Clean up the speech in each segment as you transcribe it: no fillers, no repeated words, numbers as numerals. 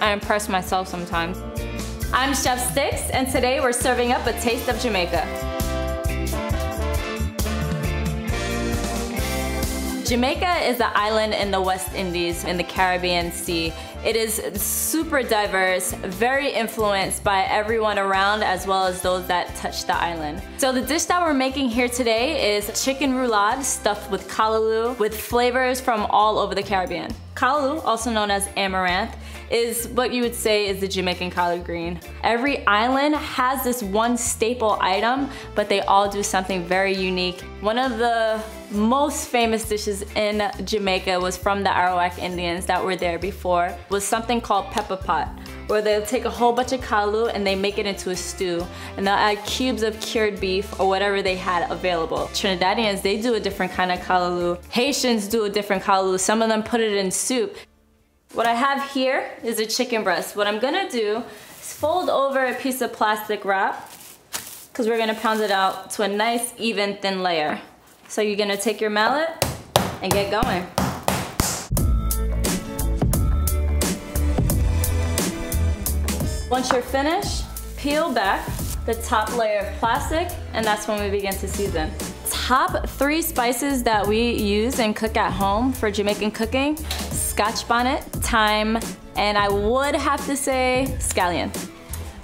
I impress myself sometimes. I'm Chef Stikxz, and today we're serving up a taste of Jamaica. Jamaica is an island in the West Indies in the Caribbean Sea. It is super diverse, very influenced by everyone around as well as those that touch the island. So the dish that we're making here today is chicken roulade stuffed with callaloo with flavors from all over the Caribbean. Callaloo, also known as amaranth, is what you would say is the Jamaican collard green. Every island has this one staple item, but they all do something very unique. One of the most famous dishes in Jamaica was from the Arawak Indians that were there before, was something called pepper pot, where they'll take a whole bunch of callaloo and they make it into a stew, and they'll add cubes of cured beef or whatever they had available. Trinidadians, they do a different kind of callaloo. Haitians do a different callaloo. Some of them put it in soup. What I have here is a chicken breast. What I'm gonna do is fold over a piece of plastic wrap, because we're gonna pound it out to a nice, even, thin layer. So you're gonna take your mallet and get going. Once you're finished, peel back the top layer of plastic, and that's when we begin to season. Top 3 spices that we use and cook at home for Jamaican cooking: Scotch bonnet, thyme, and I would have to say scallion.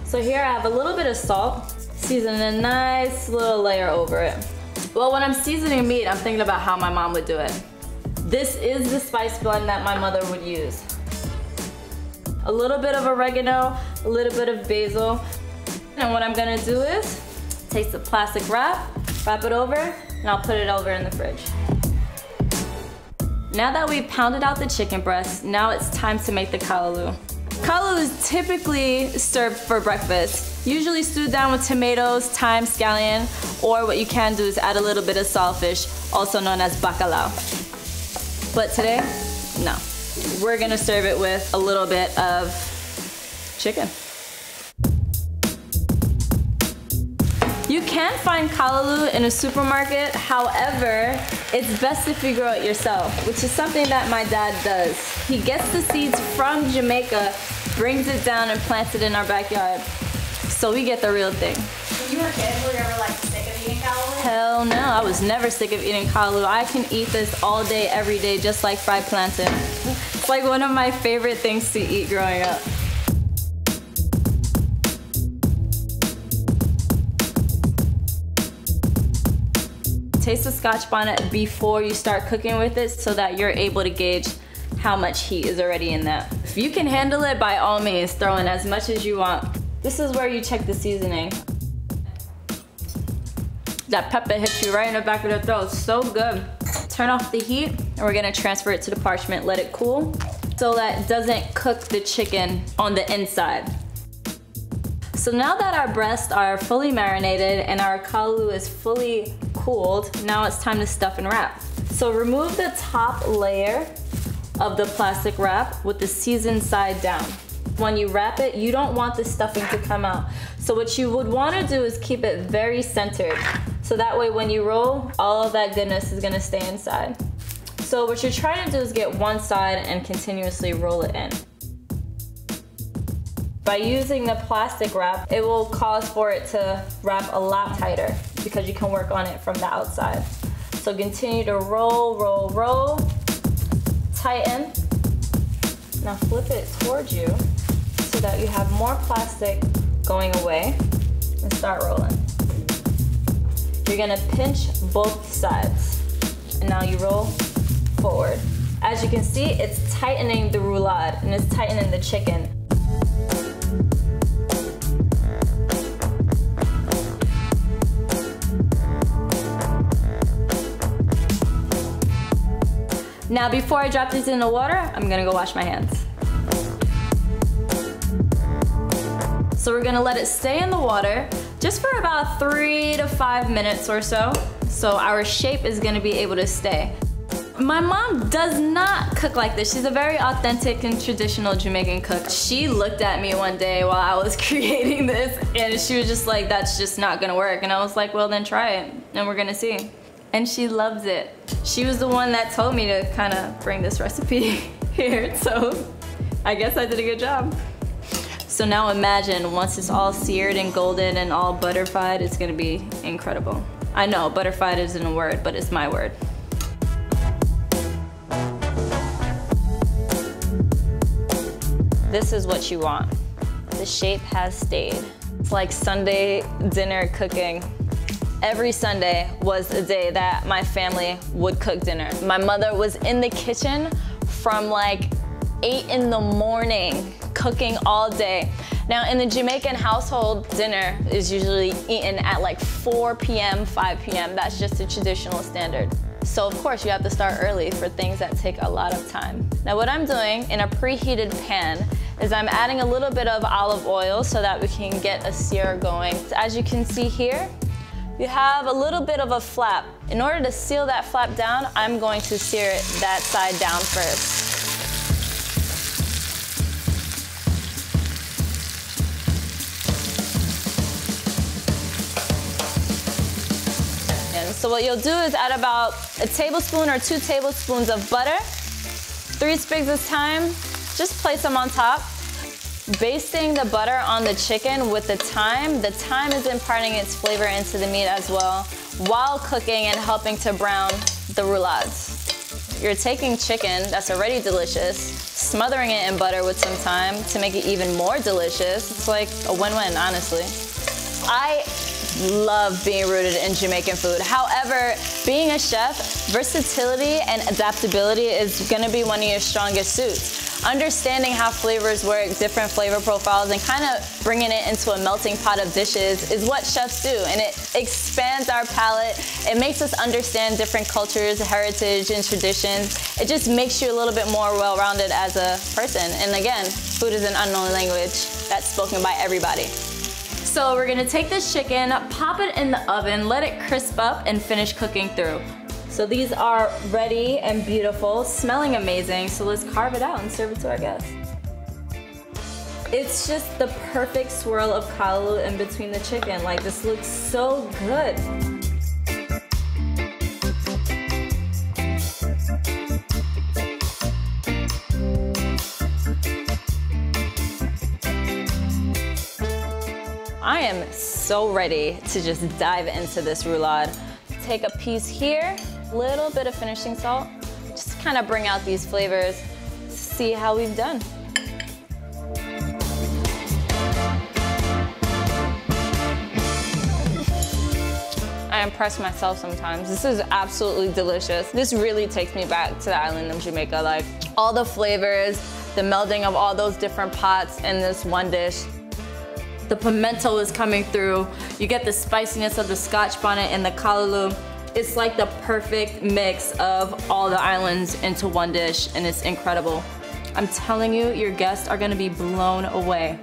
So here I have a little bit of salt, seasoning a nice little layer over it. Well, when I'm seasoning meat, I'm thinking about how my mom would do it. This is the spice blend that my mother would use. A little bit of oregano, a little bit of basil. And what I'm gonna do is take the plastic wrap it over, and I'll put it over in the fridge. Now that we've pounded out the chicken breast, now it's time to make the callaloo. Callaloo is typically served for breakfast, usually stewed down with tomatoes, thyme, scallion, or what you can do is add a little bit of saltfish, also known as bacalao. But today, no. We're gonna serve it with a little bit of chicken. You can find callaloo in a supermarket, however, it's best if you grow it yourself, which is something that my dad does. He gets the seeds from Jamaica, brings it down and plants it in our backyard. So we get the real thing. When you were a kid, were you ever like sick of eating callaloo? Hell no, I was never sick of eating callaloo. I can eat this all day, every day, just like fried plantain. It's like one of my favorite things to eat growing up. Taste the Scotch bonnet before you start cooking with it so that you're able to gauge how much heat is already in that. If you can handle it, by all means, throw in as much as you want. This is where you check the seasoning. That pepper hits you right in the back of the throat. It's so good. Turn off the heat, and we're gonna transfer it to the parchment, let it cool, so that it doesn't cook the chicken on the inside. So now that our breasts are fully marinated and our callaloo is fully cooled, now it's time to stuff and wrap. So remove the top layer of the plastic wrap with the seasoned side down. When you wrap it, you don't want the stuffing to come out. So what you would want to do is keep it very centered. So that way when you roll, all of that goodness is gonna stay inside. So what you're trying to do is get one side and continuously roll it in. By using the plastic wrap, it will cause for it to wrap a lot tighter because you can work on it from the outside. So continue to roll, roll, roll, tighten. Now flip it towards you so that you have more plastic going away, and start rolling. You're gonna pinch both sides, and now you roll forward. As you can see, it's tightening the roulade and it's tightening the chicken. Now before I drop these in the water, I'm gonna go wash my hands. So we're gonna let it stay in the water just for about 3 to 5 minutes or so. So our shape is gonna be able to stay. My mom does not cook like this. She's a very authentic and traditional Jamaican cook. She looked at me one day while I was creating this and she was just like, that's just not gonna work. And I was like, well then try it and we're gonna see. And she loves it. She was the one that told me to kind of bring this recipe here, so I guess I did a good job. So now imagine once it's all seared and golden and all butterfied, it's gonna be incredible. I know butterfied isn't a word, but it's my word. This is what you want. The shape has stayed. It's like Sunday dinner cooking. Every Sunday was a day that my family would cook dinner. My mother was in the kitchen from like 8 in the morning, cooking all day. Now in the Jamaican household, dinner is usually eaten at like 4 p.m., 5 p.m. That's just a traditional standard. So of course you have to start early for things that take a lot of time. Now what I'm doing in a preheated pan is I'm adding a little bit of olive oil so that we can get a sear going. As you can see here, you have a little bit of a flap. In order to seal that flap down, I'm going to sear it that side down first. And so what you'll do is add about a tablespoon or 2 tablespoons of butter, 3 sprigs of thyme, just place them on top. Basting the butter on the chicken with the thyme is imparting its flavor into the meat as well while cooking and helping to brown the roulades. You're taking chicken that's already delicious, smothering it in butter with some thyme to make it even more delicious. It's like a win-win, honestly. I love being rooted in Jamaican food. However, being a chef, versatility and adaptability is gonna be one of your strongest suits. Understanding how flavors work, different flavor profiles, and kind of bringing it into a melting pot of dishes is what chefs do, and it expands our palate. It makes us understand different cultures, heritage, and traditions. It just makes you a little bit more well-rounded as a person. And again, food is an unknown language that's spoken by everybody. So we're gonna take this chicken, pop it in the oven, let it crisp up, and finish cooking through. So these are ready and beautiful, smelling amazing. So let's carve it out and serve it to our guests. It's just the perfect swirl of callaloo in between the chicken. Like, this looks so good. I am so ready to just dive into this roulade. Take a piece here, little bit of finishing salt, just kind of bring out these flavors, see how we've done. I impress myself sometimes. This is absolutely delicious. This really takes me back to the island of Jamaica. Like, all the flavors, the melding of all those different pots in this one dish. The pimento is coming through. You get the spiciness of the Scotch bonnet and the callaloo. It's like the perfect mix of all the islands into one dish, and it's incredible. I'm telling you, your guests are gonna be blown away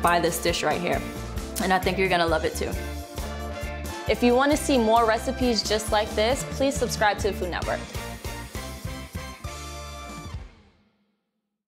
by this dish right here. And I think you're gonna love it too. If you wanna see more recipes just like this, please subscribe to the Food Network.